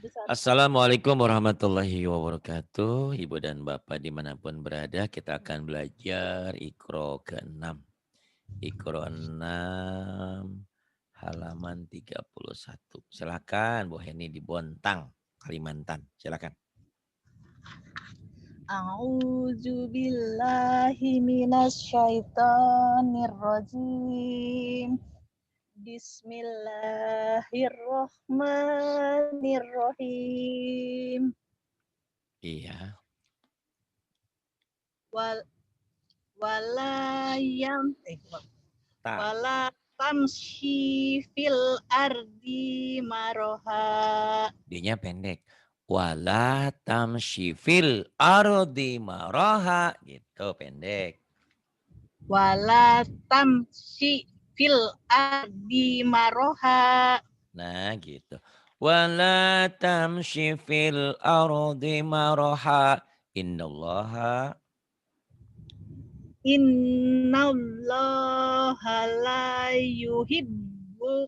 Assalamualaikum warahmatullahi wabarakatuh. Ibu dan Bapak dimanapun berada, kita akan belajar Iqra ke-6. Iqra 6 halaman 31. Silakan Bu Heni di Bontang, Kalimantan. Silakan. A'udzu billahi minasyaitonir rajim. Bismillahirrahmanirrahim. Iya. Wal walayam Tak. wala tamshi fil ardi maroha. D-nya pendek. Wala tamshi fil ardi maraha. Gitu pendek. Wala tamshi fil ardi maroha. Nah gitu. Wala tamshi fil ardi maraha. Innallaha. Innallaha la yuhibbu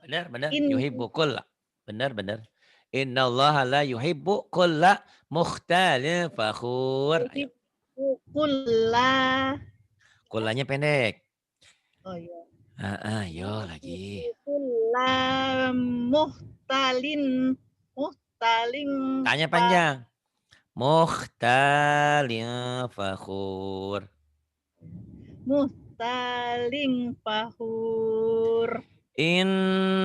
Benar. in Yuhibbu kulla. Benar. Innallaha la yuhibbu kulla mukhtalin fakhur. Ayo. yuhibbu kulla Kullanya pendek. oh ya Ayo lagi. yuhibbu kulla muhtalin muhtalin Tanya fa panjang. Mukhtalin fakhur. muhtalin fahur.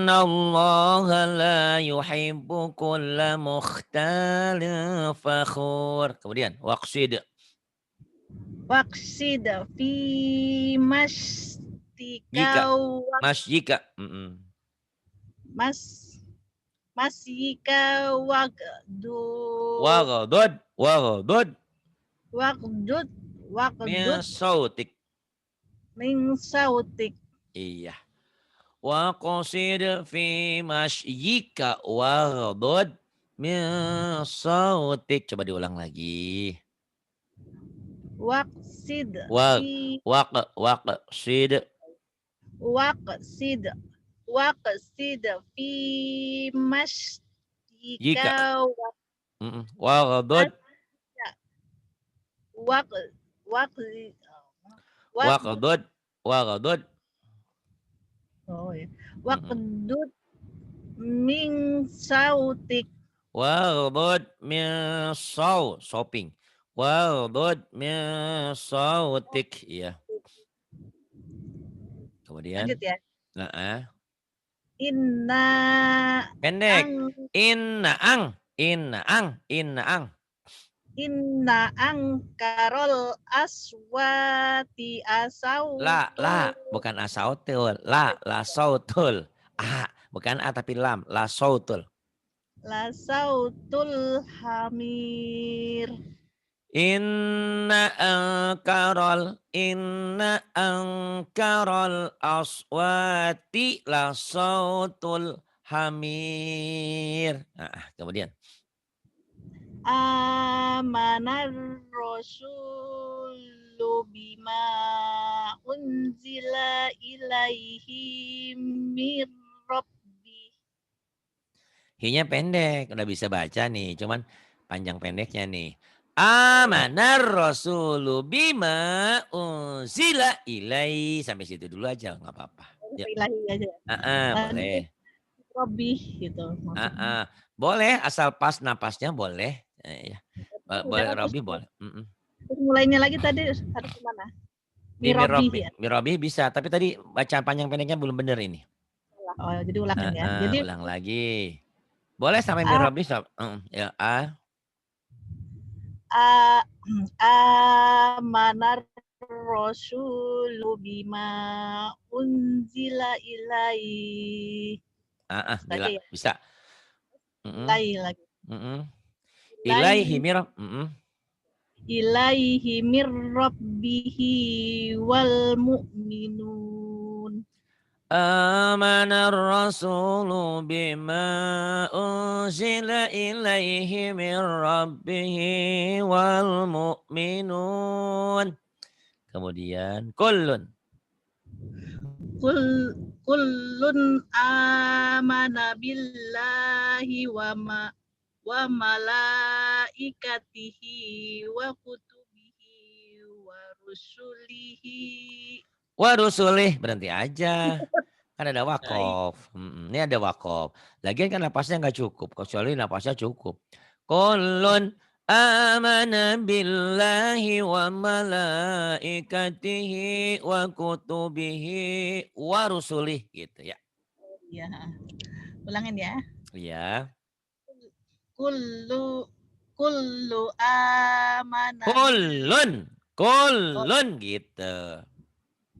Innallaha la yuhibbu kulla mukhtalin fakhur. Kemudian waqsid. Waksid fi Jika. mastika Mas jika. mas masika wagdu Waghdud. wagdud Min wagdud sautik. min sautik Iya. Waqsid fi masyika waghdud min sautik. Coba diulang lagi. waksid Waq fi waqsid. waksid waksid fi Jika. mastika Waghdud. wak wak wak Waghdud. Waghdud. oh ya wagdud min sautik Waghdud min shopping. Waghdud min sautik. Iya. Kemudian. lanjut ya. Nah, Inna pendek. ang Innaang. inna angkarol aswati asautul Bukan asautul. La sautul. Bukan a tapi lam. La sautul. la sautul hamir. Inna angkarol aswati la sautul hamir. Kemudian. Amanar rasulu bima unzila ilaihi mir rabbi. Hi-nya pendek, udah bisa baca nih, cuman panjang pendeknya nih. Amanar rasulu bima unzila ilai. Sampai situ dulu aja, nggak apa-apa. Yuk. Ilahi aja. Lanjut Boleh. Rabbi gitu maksudnya. Boleh, asal pas napasnya boleh. Ya. Boleh Udah Robi boleh. terus mulainya lagi tadi harus kemana? Di Mirabi ya. Mirobi bisa, tapi tadi baca panjang pendeknya belum bener ini. Oh, jadi ulangin ya. Jadi Ulang lagi. Boleh sampai a Mirobi. Ya, a amanar rasulu bima unzila ilai. Bila Tadi ya. bisa. Ilai lagi. Ilaihi mirob. Ilaihi mir rabbihi wal mu'minun. Amanar rasulu bima unzila ilaihi min rabbihi wal mu'minun. Kemudian kullun. Kullun amana billahi billahi wa malaikatihi wa kutubihi wa rusulihi. Wa rusulih, berhenti aja. Kan ada wakof. Ini ada wakof. Lagian kan napasnya nggak cukup. Kecuali napasnya cukup. Kullun amana billahi wa malaikatihi wa kutubihi wa rusulih. Gitu ya. Ya, ulangin ya. Iya. Kullu amana Kullun. Kullun gitu.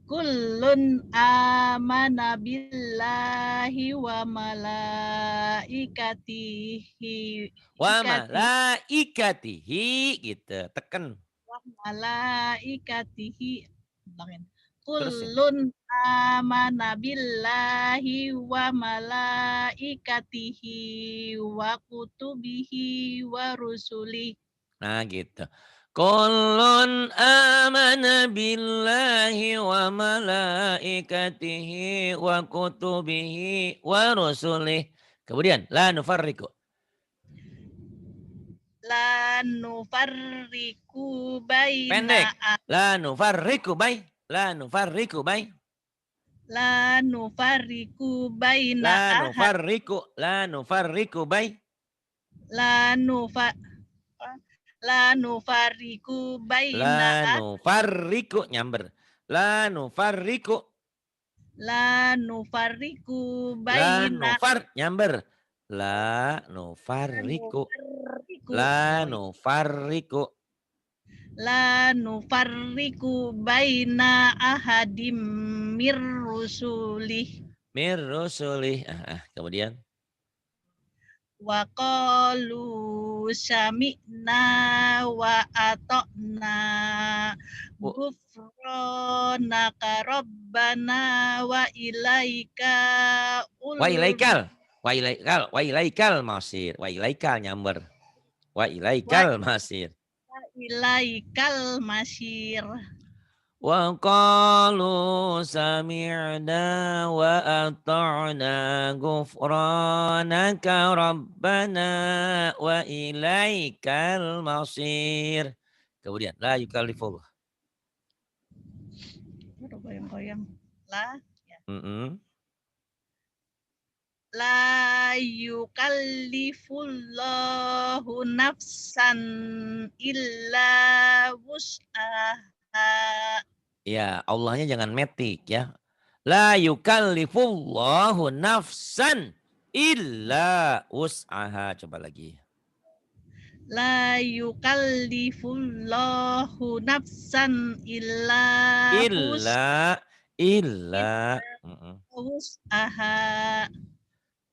Kullun amana billahi wa malaikatihi Wa malaikatihi gitu. Tekan. wa malaikatihi. Ulangin. Terusin. Kullun amana billahi wa malaikatihi wa kutubihi wa rusuli. Nah gitu. Kullun amana billahi wa malaikatihi wa kutubihi wa rusulih. Kemudian la nufarriku. La nufarriku baina Pendek. La nufarriku bai. La nufarriku bai. La nufarriku baina La ahad nufarriku. La nufarriku bai. la nufa la nufarriku baina La nufarriku nyamber. La nufarriku. la nufarriku La baina nufar nyamber. La nufarriku. nufarriku La oh, nufarriku. la nufarriku baina ahadim mir rusulih Mir rusulih. Kemudian. wa qalu sami'na wa ata'na ghufranaka rabbana wa ilaika Wa ul ilaikal. Wa ilaikal. Wa ilaikal masir. Wa ilaikal nyamber. Wa wa ilaikal masir. ilaikal masir. Wa qalu sami'na wa ata'na ghufranaka rabbana wa ilaikal masir. Kemudian la yukallifullah. Udah goyang-goyang lah. La yukallifullahu nafsan illa wus'aha. Ya, Allahnya jangan metik ya. La yukallifullahu nafsan illa wus'aha. Coba lagi. La yukallifullahu nafsan illa Illa. wus'aha.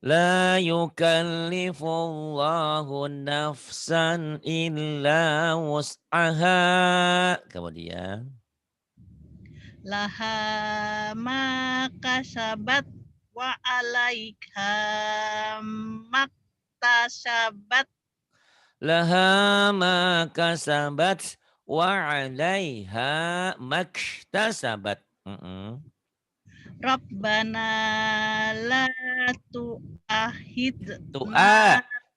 La yukallifullahu nafsan illa wus'aha. Kemudian. Laha ma kasabat wa alaika maktasabat. Laha ma kasabat wa 'alaiha maktasabat. Rabbana la tu'ahid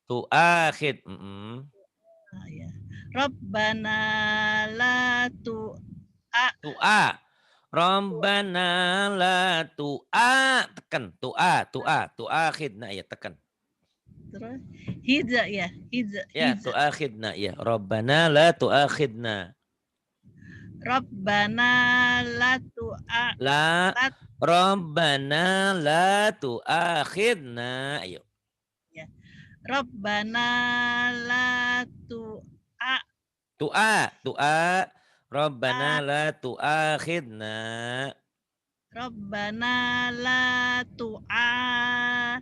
Tu'akhid. ya. Rabbana la Rabbana la tekan tu'akhidna ya tekan. terus hidza ya, Ya, tu'akhidna ya. Rabbana la tu'akhidna. Rabbana la Rabbana la tu'akhidna. Ayo. ya. Rabbana la Rabbana la tu'akhidna. Rabbana la tu'ahidna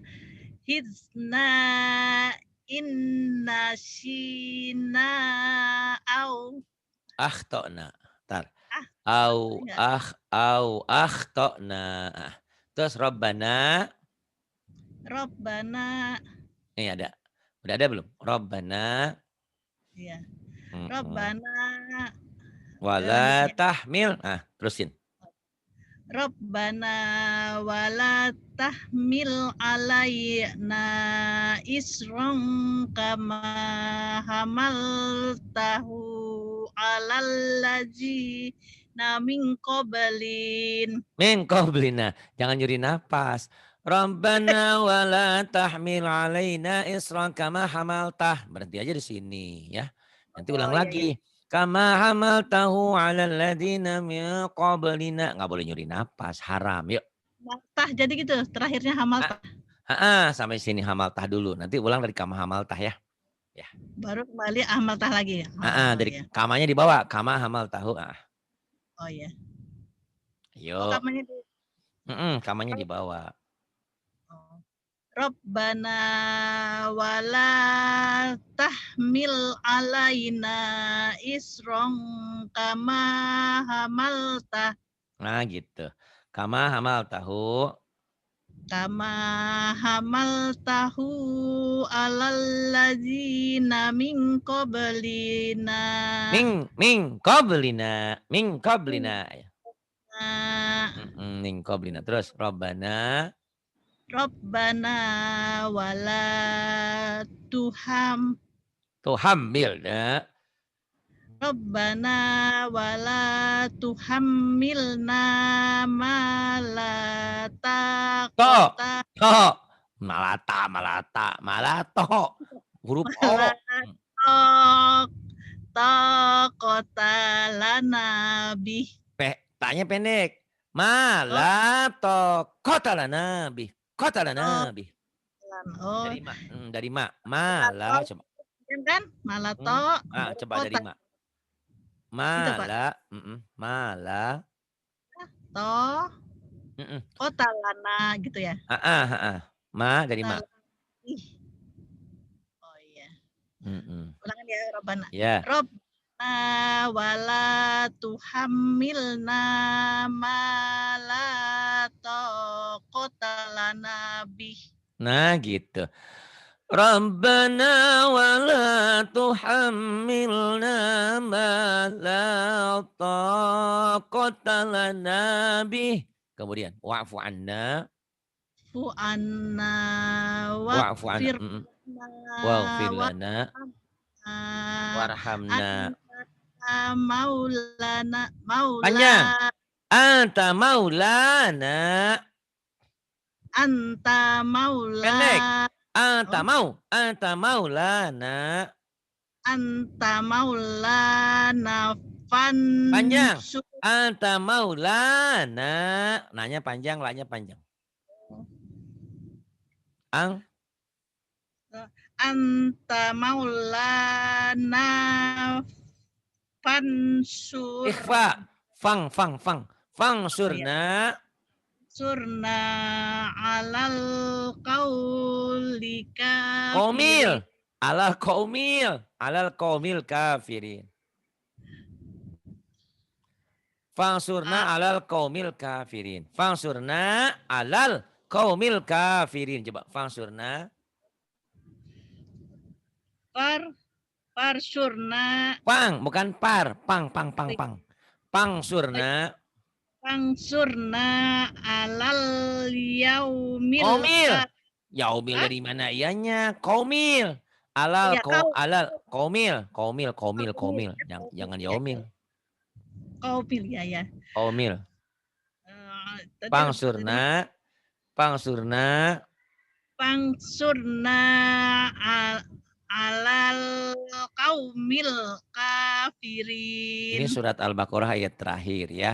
inna sina au Akhtona. Tar. au Akhtona. Terus Rabbana. Ini ada. Udah ada belum? Rabbana. Ya. Rabbana wala tahmil. Terusin. Rabbana wala tahmil alaina isran kama hamaltahu alal ladzina min qablin. Min qablina. Jangan nyuri nafas. Rabbana wala tahmil alaina isran kama hamaltah. Berhenti aja di sini ya. Nanti ulang Oh iya ya. lagi. Kama hamaltahu ala ladina min qablina. Nggak boleh nyuri nafas. Haram. Yuk. Hamaltah jadi gitu. Terakhirnya hamaltah. Sampai sini hamaltah dulu. Nanti ulang dari kama hamaltah ya. Ya. Baru kembali hamaltah lagi. Oh Dari iya. kamanya dibawa. Kama hamaltahu. Oh iya. Oh Yuk. kamanya di Kamanya dibawa. oh. Rabbana wala tahmil alaina isron kama hamaltah Nah gitu. Kama hamaltahu. kama hamaltahu alal ladzina min qablina. Min qablina. Min qablina. Nah, Min qablina. Terus Rabbana. Rabbana wala tuham Tuhammil. Ya. Rabbana wala tuhammilna ma la To. taqata To. Malato. Huruf la O. taq- taqata lana bih. Tanya pendek. Oh, Malato. Kotala nabi. Kotala oh, nabi. oh, Dari ma. malato, Mala. Coba. kan? Malato, baru Coba dari kota. ma. Gitu, Pak. Mala. Mala. Toh, Mm-mm. kota lana, gitu ya. Ma dari ma. Ih. Oh iya. Mm-mm. Ulangan ya, Rabbana. Ya. Rabbana wala tuhammilna ma la taqata lana bih. Nah gitu. Rabbana wa la tuhammilna ma la taqata lana bih. Kemudian wa'fu anna. Fu anna Wa'fu anna. waqfir Waghfir wa lana. Warhamna. anta maulana Panjang. Anta maulana. anta Pendek. maula oh, Anta maulana. anta maulana Panjang. fansu Anta maulana. Nanya panjang, lanya panjang. anta maulana fansur Ikhfa. Fang surna. surna alal qaulika Komil. Alal qaumil kafirin. Fangsurna alal qaumil kafirin. Fangsurna alal qaumil kafirin. Coba fangsurna. par surna Bukan par. Pang. Pangsurna. Pangsurna alal yaumil Qaumil. Yaumil dari mana ianya? Qaumil. ya kau Qaumil. Jangan yaumil. Qaumil ya. Qaumil. Tadi Pangsurna alal qaumil kafirin. Ini surat Al-Baqarah ayat terakhir ya.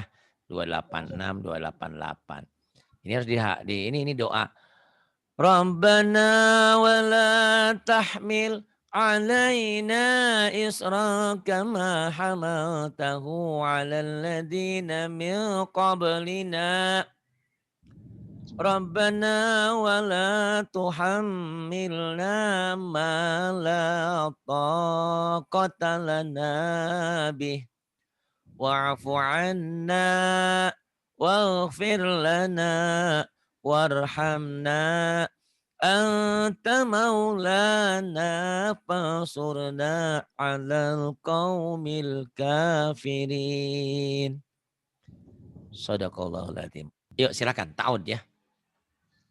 286, 288. Ini harus ini doa. Rabbana wa la tahmil alaina isra kama hamaltahu ala alladhina min qablina. Rabbana wa la tuhammilna ma la taqata lana bih. Wa'fu anna waghfir lana warhamna anta maulana fansurna 'alal qaumil kafirin. Shadaqallahul adzim. Yuk silakan ta'ud ya.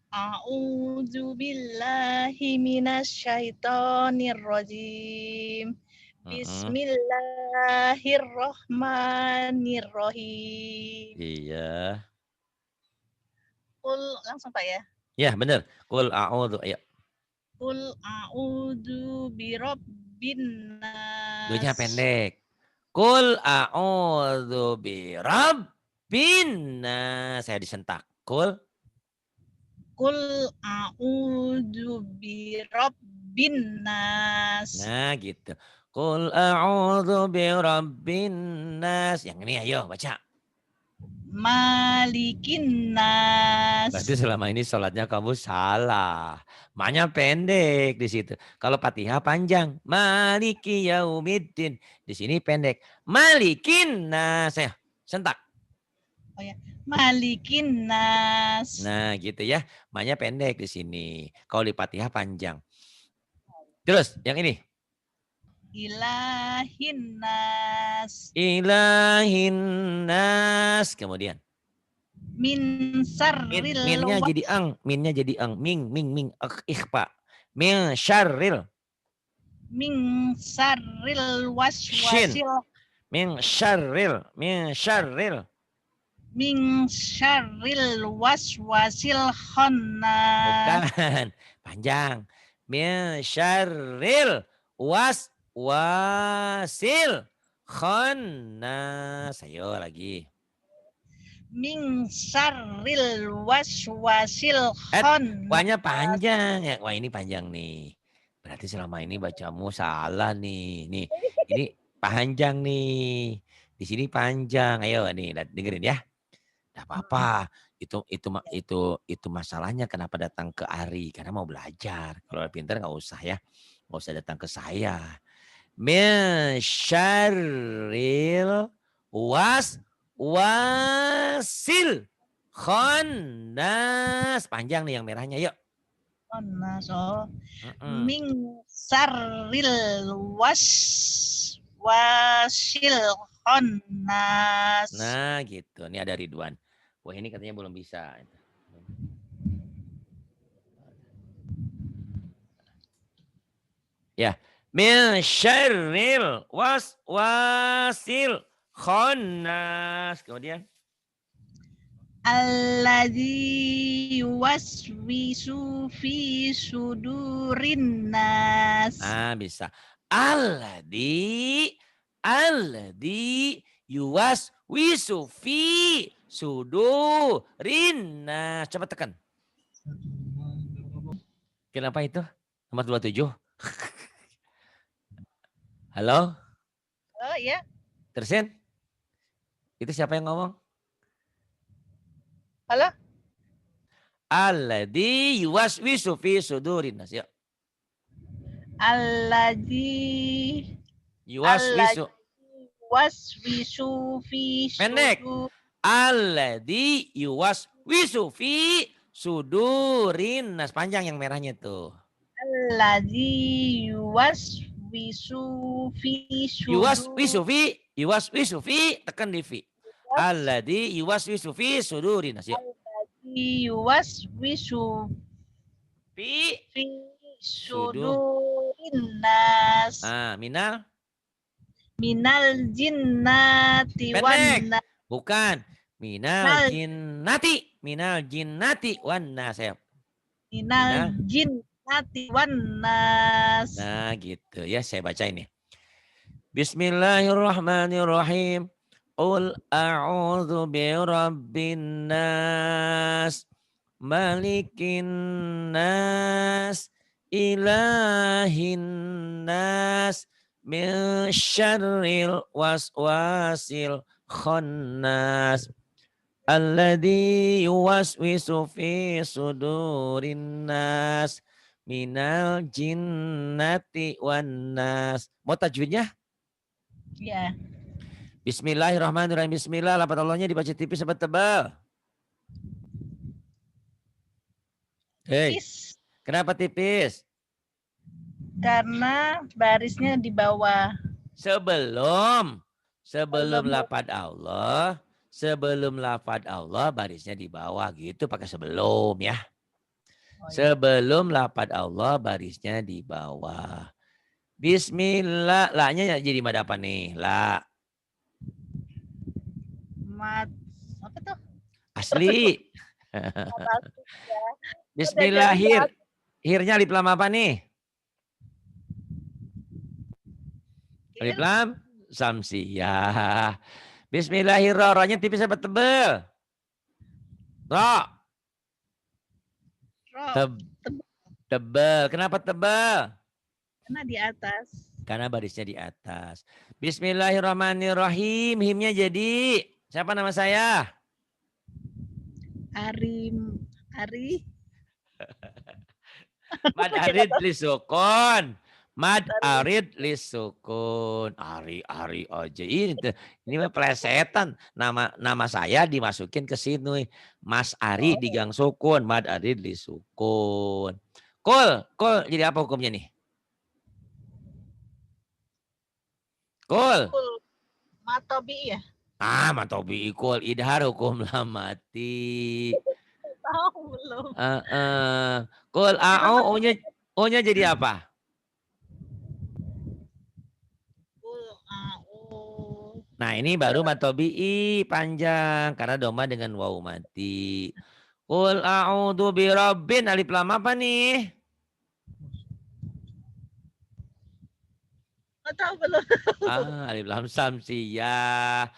A'udzu billahi minasyaitonir rajim. Bismillahirrahmanirrahim. Iya. Qul langsung Pak ya. Ya, benar. Qul a'udzu. Ayo. Qul a'udzu birabbin Dunya nas. pendek. Qul a'udzu birabbin nas. Saya disentak. Qul. Qul a'udzu birabbin nas. Nah, gitu. Qul a'udzu birabbin nas. Yang ini ayo baca. Malikin nas. Berarti selama ini sholatnya kamu salah. Maknya pendek di situ. Kalau Fatihah panjang. Maliki yaumiddin. Di sini pendek. Malikin nas. Saya sentak. Oh ya, Malikin nas. Nah, gitu ya. Maknya pendek di sini. Kalau di Fatihah panjang. Terus yang ini. Ilahin nas. Ilahin nas. Kemudian. Min sarril Minnya jadi ang. Minnya jadi ang. Ming. Ikhfa. Min syarril. min sarril Shin. waswasil. Min syarril. Min syarril. Min syarril waswasil khannas. Bukan. Panjang. Min syarril waswasil khannas. Ayo lagi. Min syarril waswasil khannas. Wahnya panjang ya. Wah ini panjang nih. Berarti selama ini bacamu salah nih. Nih, ini panjang nih. Di sini panjang. Ayo nih, dengerin ya. Tidak apa-apa. Itu masalahnya kenapa datang ke Ari karena mau belajar. Kalau pintar nggak usah ya. Nggak usah datang ke saya. Min syarril wasil khannas. Panjang nih yang merahnya. Yuk. Khannas. Oh. Min sarril waswasil khannas. Nah gitu. Ini ada Ridwan. Wah ini katanya belum bisa. Ya. Min syarril waswasil khannas. Kemudian. Alladzi yuwaswisu fi sudurin nas. Ah bisa. Alladzi yuwaswisu fi sudurin nas. Coba tekan. Kenapa itu? Nomor 27. Halo? Oh iya. Terusin. Itu siapa yang ngomong? Halo? Alladzi yuwaswisu fi sudurin nas. Yuk. Alladzi yuwaswisu fi pendek. Alladzi yuwaswisu fi sudurin nas. Panjang yang merahnya tuh. Alladzi yuwaswisu fi tekan di fi. Alladzi yuwaswisu fi sudurin nas. Alladzi yuwaswisu fi sudurin nas. Ah, minal jinnati wan nas. Bukan. Minal jinnati wan nas. Minal jinnati wan nas. Nah, gitu ya saya baca ini. Bismillahirrahmanirrahim. Qul a'udzu birabbin nas, malikin nas, ilahin nas, min syarril waswasil khannas, alladzi yuwaswisu fi sudurin nas, minal jinnati wan nas. Mau tajwidnya? Ya. Bismillahirrahmanirrahim. Bismillah. Lafaz Allahnya dibaca tipis apa tebal? Hei, kenapa tipis? Karena barisnya di bawah. Sebelum lafaz Allah, barisnya di bawah gitu pakai sebelum ya. Oh, iya. Sebelum lafad Allah barisnya di bawah. Bismillah. La-nya jadi mad apa nih? La. Mat apa tuh? Asli. Mat asli ya. Udah jarang Bismillahir. Hirnya alif lam apa nih? Alif dipanggil. lam samsiyah. Bismillahirrahmanirrahim. Tipis apa tebel? Ro. Ro. Tebel. Kenapa tebel? Karena di atas. Karena barisnya di atas. Bismillahirrahmanirrahim. Himnya jadi. Siapa nama saya? Ari. Mad arid lisukun. Mad arid lisukun. Ari aja. Ini mah plesetan. Nama saya dimasukin ke sini. Mas Ari digang sukun. Mad arid lisukun. Kul jadi apa hukumnya nih? Kul. Matobi ya? Matobi ikul idhar hukum lamati. Tahu belum? Kul O-nya jadi apa? Nah ini baru matobi'i panjang karena doma dengan waw mati. Qul a'udzu birabbin alif lam apa nih? Tahu belum? Alif lam samsiyah.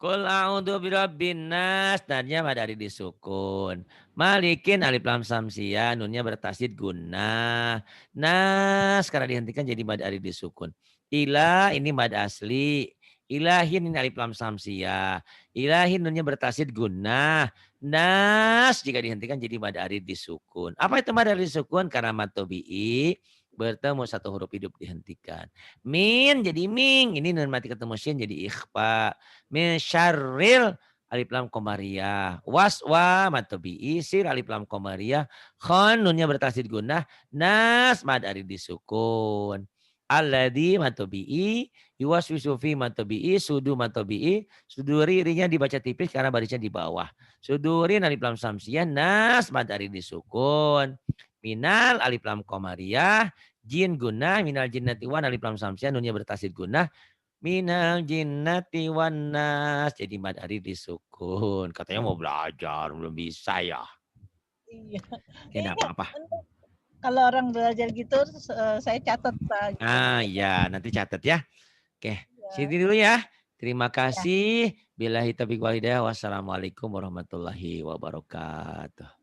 Qul a'udzu birabbin nas, nunnya pada hari disukun. Malikin alif lam samsiyah, nunnya bertasydid gunnah. Nas karena dihentikan jadi mad ari disukun. Ila ini mad asli. Ilahin ini alif lam samsiyah. Ilahin nunnya bertasydid gunnah. Nas jika dihentikan jadi mad ari disukun. Apa itu mad ari disukun? Karena mad tabi'i bertemu satu huruf hidup dihentikan. Min jadi ming. Ini nun mati ketemu syin jadi ikhfa. Min syarril alif lam qamariyah. Waswa mad tabi'i sir alif lam qamariyah. Khon nunnya bertasydid gunnah. Nas mad ari disukun. Alladzi mad tabi'i yuwaswisu fi mad tabi'i sudu mad tabi'i suduri rinya dibaca tipis karena barisnya di bawah. Sudurin alif lam samsiyah nas mad ari disukun. Minal alif lam qamariyah jin gunnah minal jinnati wan alif lam samsiyah nunnya bertasydid gunnah. Minal jinnati wan nas jadi mad ari disukun. Katanya mau belajar belum bisa ya. Iya. Tidak apa-apa. Kalau orang belajar gitu saya catat Pak. Ya nanti catat ya. Oke, sini dulu ya. Terima kasih. Billahi taufiq wal hidayah. Wassalamualaikum warahmatullahi wabarakatuh.